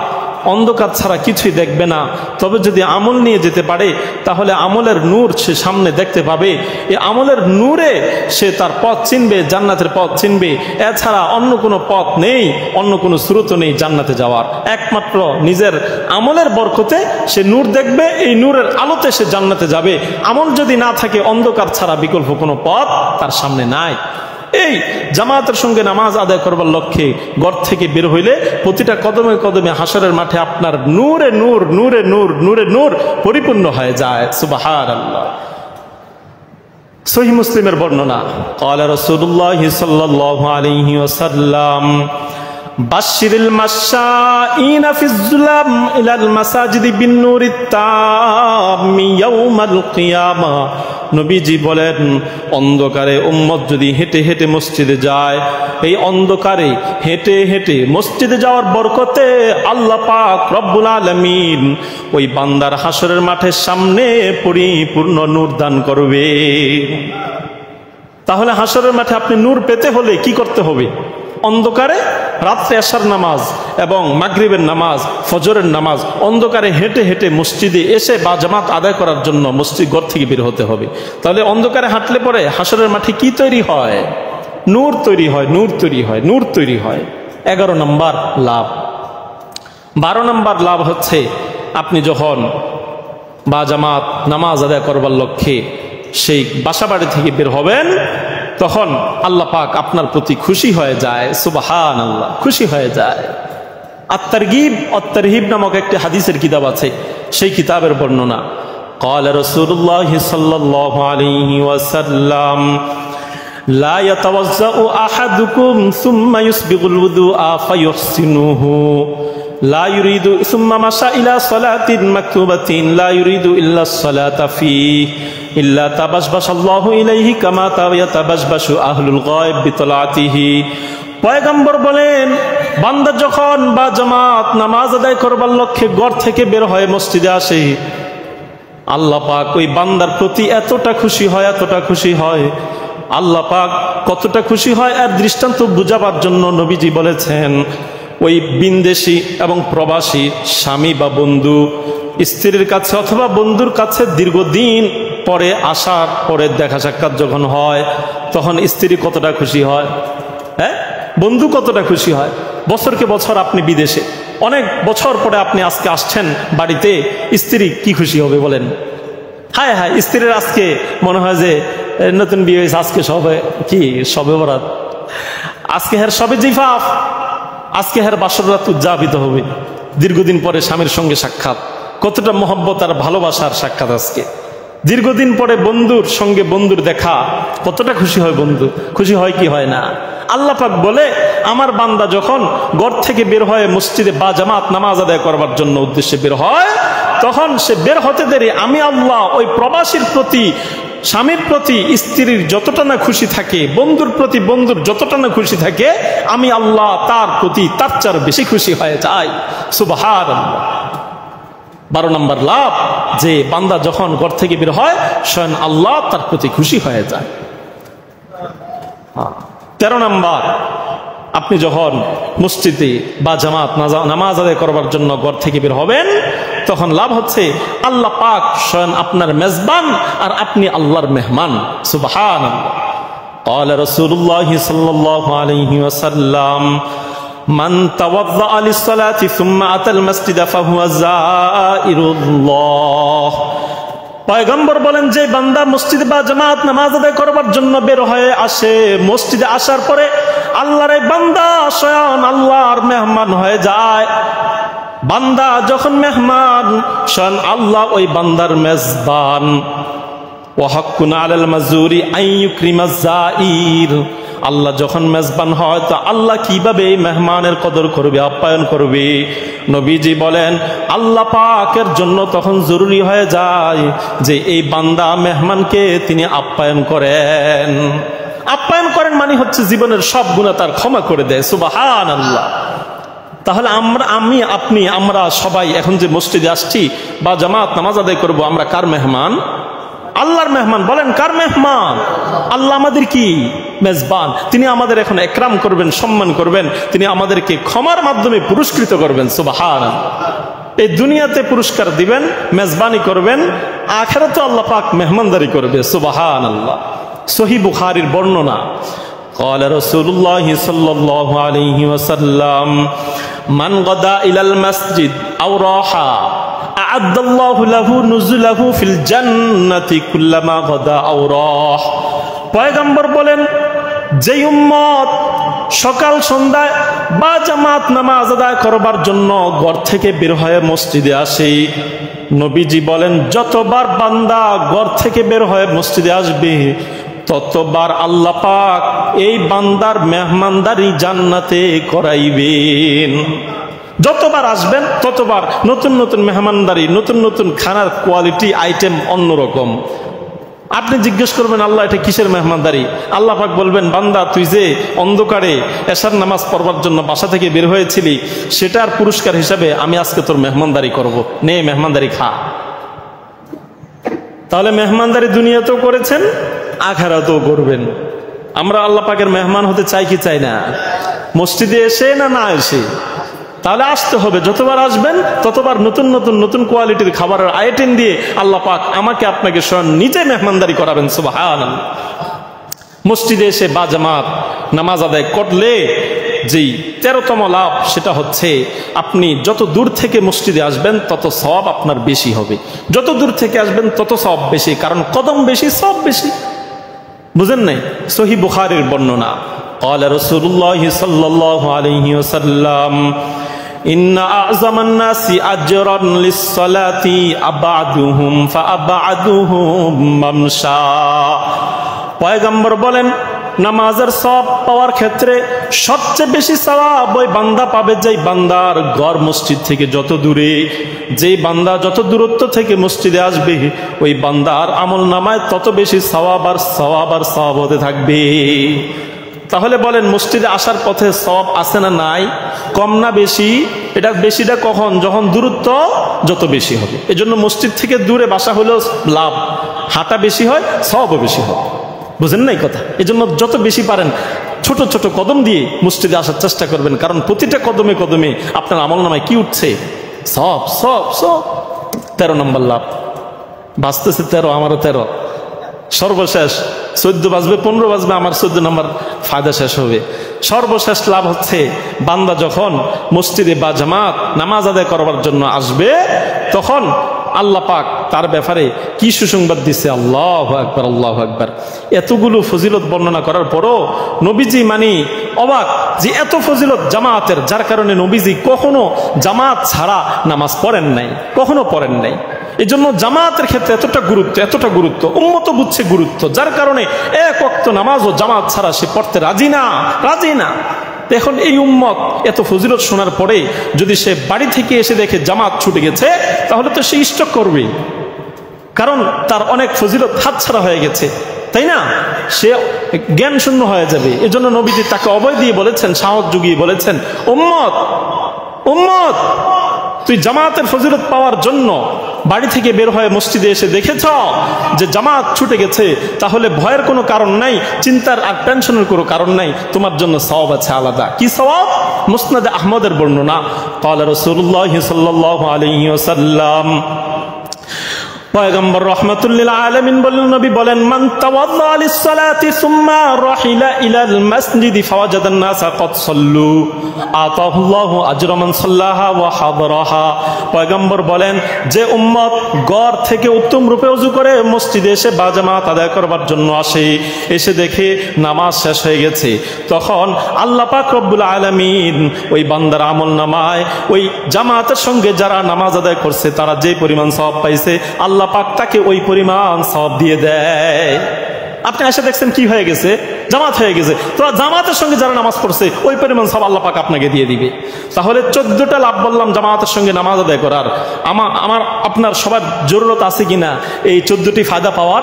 অন্ধকার ছাড়া কিছুই দেখবে না। তবে যদি আমল নিয়ে যেতে পারে তাহলে আমলের নূর সে সামনে দেখতে পাবে। এই আমলের নূরে সে তার পথ চিনবে, জান্নাতের পথ চিনবে। এছাড়া অন্য কোনো পথ নেই, অন্য কোনো স্রোত নেই জান্নাতে যাওয়ার। একমাত্র নিজের আমলের বরকতে সে নূর দেখবে, এই নূরের আলোতে সে জান্নাতে যাবে। আমল যদি না থাকে, অন্ধকার ছাড়া বিকল্প কোনো পথ তার সামনে নাই। এই জামাতের সঙ্গে নামাজ আদায় করবার লক্ষ্যে ঘর থেকে বের হইলে প্রতিটা কদমে কদমে হাসরের মাঠে আপনার নূরে নূর নূরে নূর নূরে নূর পরিপূর্ণ হয়ে যায়। সুবহানাল্লাহ। সহিহ মুসলিমের বর্ণনা, ক্বালা রাসূলুল্লাহ সাল্লাল্লাহু আলাইহি ওয়াসাল্লাম বাশশিরিল মাশাঈনা ফিজ যুলাম ইলাল মাসাজিদি বিন নূরিত তাম্মি ইয়াউমাল কিয়ামা। নবীজি বলেন, অন্ধকারে উম্মত যদি হেঁটে হেঁটে মসজিদে যায়, এই অন্ধকারে হেঁটে হেঁটে মসজিদে যাওয়ার বরকতে আল্লাহ পাক রব্বুল আলামিন ওই বান্দার হাসরের মাঠের সামনে পরিপূর্ণ নূর দান করবে। তাহলে হাসরের মাঠে আপনি নূর পেতে হলে কি করতে হবে? অন্ধকারে রাত্রে এশার নামাজ এবং মাগরিবের নামাজ, ফজরের নামাজ অন্ধকারে হেঁটে হেঁটে মসজিদে এসে বা জামাত আদায় করার জন্য মসজিদ ঘর থেকে বের হতে হবে। তাহলে অন্ধকারে হাঁটলে পরে হাসরের মাঠে কি তৈরি হয়? নূর তৈরি হয়, নূর তৈরি হয়, নূর তৈরি হয়। 11 নম্বর লাভ। 12 নম্বর লাভ হচ্ছে আপনি যখন বা জামাত নামাজ আদায় করবার লক্ষ্যে সেই বাসা বাড়ি থেকে বের হবেন, তখন আল্লাহ পাক আপনার প্রতি খুশি হয়ে যায়। সুবহানাল্লাহ, খুশি হয়ে যায়। আত-তারগীব ওয়াত-তারহিব নামক একটি হাদিসের কিতাব আছে, সেই কিতাবের বর্ণনা, ক্বালা রাসূলুল্লাহ সাল্লাল্লাহু আলাইহি ওয়াসাল্লাম লা ইয়াতাওয়াজ্জাউ আহাদুকুম সুম্মা ইউসবিগুল ওযুআ ফায়ুহসিনুহু লা ইউরিদু সুম্মা মাশা ইলা সালাতিন মাকতুবাতিন লা ইউরিদু ইল্লা সালাতা ফিহি ইল্লা তাবাশবাশাল্লাহু ইলাইহি কামা ইয়াতাবাশবাশু আহলুল গায়ব বিতলাতিহি। পয়গম্বর বলেন, বান্দা যখন বা জামাত নামাজ আদায় করবার লক্ষ্যে ঘর থেকে বের হয়ে মসজিদে আসে, আল্লাহ পাক ওই বান্দার প্রতি এতটা খুশি হয়, এতটা খুশি হয়। আল্লাহ পাক কতটা খুশি হয় এর দৃষ্টান্ত বুঝাবার জন্য নবীজি বলেছেন, ওই বিনদেশী এবং প্রবাসী স্বামী বা বন্ধু স্ত্রীর কাছে অথবা বন্ধুর কাছে দীর্ঘদিন পরে আসার পরে দেখা সাক্ষাৎ যখন হয়, তখন স্ত্রী কতটা খুশি হয়, হ্যাঁ, বন্ধু কতটা খুশি হয়। বছরকে বছর আপনি বিদেশে, অনেক বছর পরে আপনি আজকে আসছেন বাড়িতে, স্ত্রী কি খুশি হবে বলেন? হায় হায়, স্ত্রীর আজকে মনে হয় যে নতুন বিয়ে হয়েছে, আজকে সবে কি সবে বরাত, আজকে হের সবে জিফাফ, আজকে হের বাসর রাত উদযাপিত হবে। দীর্ঘদিন পরে স্বামীর সঙ্গে সাক্ষাৎ, কতটা মহব্বত আর ভালোবাসার সাক্ষাৎ আজকে। দীর্ঘদিন পরে বন্ধুর সঙ্গে বন্ধুর দেখা, কতটা খুশি হয় বন্ধু, খুশি হয় কি হয় না? আল্লাহ পাক বলে, আমার বান্দা যখন ঘর থেকে বের হয় মসজিদে বা জামাত নামাজ আদায় করবার জন্য উদ্দেশ্যে বের হয়, তখন সে বের হতে দেরি আমি আল্লাহ ওই প্রবাসীর প্রতি, স্বামীর প্রতি স্ত্রীর যতটা না খুশি থাকে, বন্ধুর প্রতি বন্ধুর যতটা না খুশি থাকে, আমি আল্লাহ তার প্রতি তার চেয়ে বেশি খুশি হয়ে যাই। সুবহানাল্লাহ। 12 নম্বর লাভ, যে বান্দা যখন ঘর থেকে বের হয় স্বয়ং আল্লাহ তার প্রতি খুশি হয়ে যায়। 13 নম্বর, আপনি যখন মসজিদে বা জামাত নামাজ আদায় করবার জন্য ঘর থেকে বের হবেন, তখন লাভ হচ্ছে আল্লাহ পাক স্বয়ং আপনার মেজবান আর আপনি আল্লাহর মেহমান। সুবহানাল্লাহ। قال رسول الله صلى الله عليه وسلم من توضأ للصلاة ثم أتى المسجد فهو زائر الله। পয়গম্বর বলেন, যে বান্দা মসজিদ বা জামাত নামাজ আদায় করবার জন্য বের হয়ে আসে, মসজিদে আসার পরে আল্লাহর এই বান্দা স্বয়ং আল্লাহর মেহমান হয়ে যায়। বান্দা যখন মেহমান, স্বয়ং আল্লাহ ওই বান্দার মেজবান। ওয়াহাক্কুন আলাল মাজুরি আন ইউকরিমাজ জাইর। আল্লাহ যখন মেজবান হয় তো আল্লাহ কিভাবে এই মেহমানের কদর করবে, আপ্যায়ন করবে? নবীজি বলেন, আল্লাহ পাকের জন্য তখন জরুরি হয়ে যায় যে এই বান্দা মেহমানকে তিনি আপ্যায়ন করেন। আপ্যায়ন করেন মানে হচ্ছে জীবনের সব গুনাহ তার ক্ষমা করে দেয়। সুবহানাল্লাহ। তাহলে আমরা সবাই এখন যে মসজিদে আসছি বা জামাত নামাজ আদায় করবো, আমরা কার মেহমান? আল্লাহর মেহমান। বলেন কার মেহমান? আল্লাহ আমাদের কি মেজবান। তিনি আমাদের এখন একরাম করবেন, সম্মান করবেন, তিনি আমাদেরকে ক্ষমার মাধ্যমে পুরস্কৃত করবেন। সুবহানাল্লাহ। এই দুনিয়াতে পুরস্কার দিবেন, মেজবানি করবেন, আখিরাতে আল্লাহ পাক মেহমানদারি করবে। সুবহানাল্লাহ। সহিহ বুখারীর বর্ণনা, قال رسول الله صلى الله عليه وسلم من غدا إلى المسجد أو راح أعد الله له نزله في الجنة كلما غدا أو راح। পয়গম্বর বলেন, যে উম্মত সকাল সন্ধ্যায় বা জামাত নামাজ আদায় করবার জন্য ঘর থেকে বের হয়ে মসজিদে আসে, নবীজি বলেন যতবার বান্দা ঘর থেকে বের হয়ে মসজিদে আসবে ততবার আল্লাহ পাক এই বান্দার মেহমানদারি জান্নাতে করাইবেন। যতবার আসবেন ততবার নতুন নতুন মেহমানদারি, নতুন নতুন খানার কোয়ালিটি আইটেম অন্যরকম। আপনি জিজ্ঞেস করবেন, আল্লাহ এটা কিসের মেহমানদারি? আল্লাহ পাক বলবেন, বান্দা তুই যে অন্ধকারে এশার নামাজ পড়বার জন্য বাসা থেকে বের হয়েছিলি, সেটার পুরস্কার হিসাবে আমি আজকে তোর মেহমানদারি করব, নে মেহমানদারি খা। তাহলে মেহমানদারি দুনিয়াতেও করেছেন, আখিরাতেও করবেন। আমরা আল্লাহ পাকের মেহমান হতে চাই কি চাই না? মসজিদে এসে না এসে? তাহলে আসতে হবে। যতবার আসবেন ততবার নতুন নতুন নতুন কোয়ালিটির খাবারের আইটেম দিয়ে আল্লাহ পাক আমাকে আপনাকে স্বয়ং নিজে মেহমানদারি করাবেন। সুবহানাল্লাহ। মসজিদে এসে বা জামাত নামাজ আদায় করলে যেই 13তম লাভ, সেটা হচ্ছে আপনি যত দূর থেকে মসজিদে আসবেন তত সওয়াব আপনার বেশি হবে। যত দূর থেকে আসবেন তত সওয়াব বেশি, কারণ কদম বেশি, সওয়াব বেশি। বুঝেন নাই? সহিহ বুখারীর বর্ণনা, قال رسول الله صلى الله عليه وسلم إن أعظم الناس أجرا للصلاة أبعدهم فأبعدهم ممشى। পয়গম্বর বলেন, নামাজের সওয়াব পাওয়ার ক্ষেত্রে সবচেয়ে বেশি সওয়াব ওই বান্দা পাবে যেই বান্দার ঘর মসজিদ থেকে যত দূরে। যেই বান্দা যত দূরত্ব থেকে মসজিদে আসবে ওই বান্দার আমল নামায় তত বেশি সওয়াব আর সওয়াব আর সওয়াব হতে থাকবে। তাহলে বলেন, মসজিদে আসার পথে সওয়াব আছে না নাই? কম না বেশি? এটা বেশিটা কখন? যখন দূরত্ব যত বেশি হবে। এজন্য মসজিদ থেকে দূরে বাসা হলেও লাভ, হাঁটা বেশি হয়, সওয়াবও বেশি হয়। বুঝেন নাই কথা? এজন্য যত বেশি পারেন ছোট ছোট কদম দিয়ে মসজিদে আসার চেষ্টা করবেন, কারণ প্রতিটা কদমে কদমে আপনার আমলনামায় কি উঠছে? সব সব সব। 13 নম্বর লাভ বাঁচতেছে 13, আমারও 13। সর্বশেষ 14 বাজবে, 15 বাজবে, আমার 14 নম্বর ফায়দা শেষ হবে। সর্বশেষ লাভ হচ্ছে বান্দা যখন মসজিদে বা জামাত নামাজ আদায় করবার জন্য আসবে তখন আল্লাহ পাক তার ব্যাপারে কি সুসংবাদ দিছে। আল্লাহু আকবার, আল্লাহু আকবার। এতগুলো ফজিলত বর্ণনা করার পরও নবীজি অবাক যে এত ফজিলত জামাতের, যার কারণে নবীজি কখনো জামাত ছাড়া নামাজ পড়েন নাই, কখনো পড়েন নাই। এই জন্য জামাতের ক্ষেত্রে এতটা গুরুত্ব উম্মত বুঝছে গুরুত্ব, যার কারণে এক ওয়াক্ত নামাজও জামাত ছাড়া সে পড়তে রাজি না। এখন এই উম্মত এত ফজিলত শোনার পরে যদি সে বাড়ি থেকে এসে দেখে জামাত ছুটে গেছে, তাহলে তো সে স্টক করবে, কারণ তার অনেক ফজিলত হাতছাড়া হয়ে গেছে, তাই না? সে জ্ঞান শূন্য হয়ে যাবে। এজন্য নবীজি তাকে অভয় দিয়ে বলেছেন, সাহস জুগিয়ে বলেছেন, উম্মত তুই জামাতের ফজিলত পাওয়ার জন্য বাড়ি থেকে বের হয়ে মসজিদে এসে দেখেছ যে জামাত ছুটে গেছে, তাহলে ভয়ের কোনো কারণ নাই, চিন্তার আর টেনশনের কোনো কারণ নাই, তোমার জন্য সওয়াব আছে আলাদা। কি সওয়াব? মুসনাদে আহমদের বর্ণনা, ক্বালা রাসূলুল্লাহ সাল্লাল্লাহু আলাইহি ওয়াসাল্লাম, পয়গম্বর রাহমাতুল লিল আলামিন বলেন, নবী বলেন, মান তাওয়াদ্দা লিস-সালাতি সুম্মা রাহিলা ইলাল মাসজিদি ফাওয়াজাদান নাসা ক্বাদ সাল্লু আতাহুল্লাহু আজরা মান সাল্লাহা ওয়া হাদারাহা। পয়গম্বর বলেন, যে উম্মত ঘর থেকে উত্তম রূপে ওযু করে মসজিদে এসে বা জামাত আদায় করবার জন্য আসে, এসে দেখে নামাজ শেষ হয়ে গেছে, তখন আল্লাহ পাক রব্বুল আলামিন ওই বান্দার আমলনামায় ওই জামাতের সঙ্গে যারা নামাজ আদায় করছে তারা যে পরিমাণ সওয়াব পাইছে, আল্লাহ পাক তাকে ওই পরিমাণ সওয়াব দিয়ে দেয়। আপনি এসে দেখছেন কি হয়ে গেছে, জামাত হয়ে গেছে, তো জামাতের সঙ্গে যারা নামাজ পড়ছে ওই পরিমাণ সওয়াব আল্লাহ পাক আপনাকে দিয়ে দিবে। তাহলে 14টা লাভ বললাম জামাতের সঙ্গে নামাজ আদায় করার। আমার আপনার সবার জরুরত আছে কিনা এই 14টি ফায়দা পাওয়ার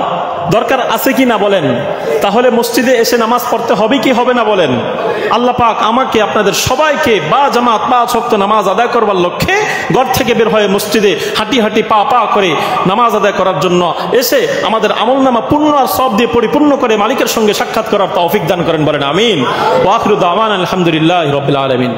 দরকার আছে কিনা বলেন? তাহলে মসজিদে এসে নামাজ পড়তে হবে কি হবে না বলেন? আল্লাহ পাক আমাকে আপনাদের সবাইকে বা জামাত বা ওয়াক্ত নামাজ আদায় করবার লক্ষ্যে ঘর থেকে বের হয়ে মসজিদে হাঁটি হাঁটি পা পা করে নামাজ আদায় করার জন্য এসে আমাদের আমলনামা পূর্ণ আর সওয়াব দিয়ে পরিপূর্ণ করে মালিকের সঙ্গে সাক্ষাৎ করার তৌফিক দান করেন, বলেন আমিন। ওয়া আখিরু দাওয়ানা আলহামদুলিল্লাহি রাব্বিল আলামিন।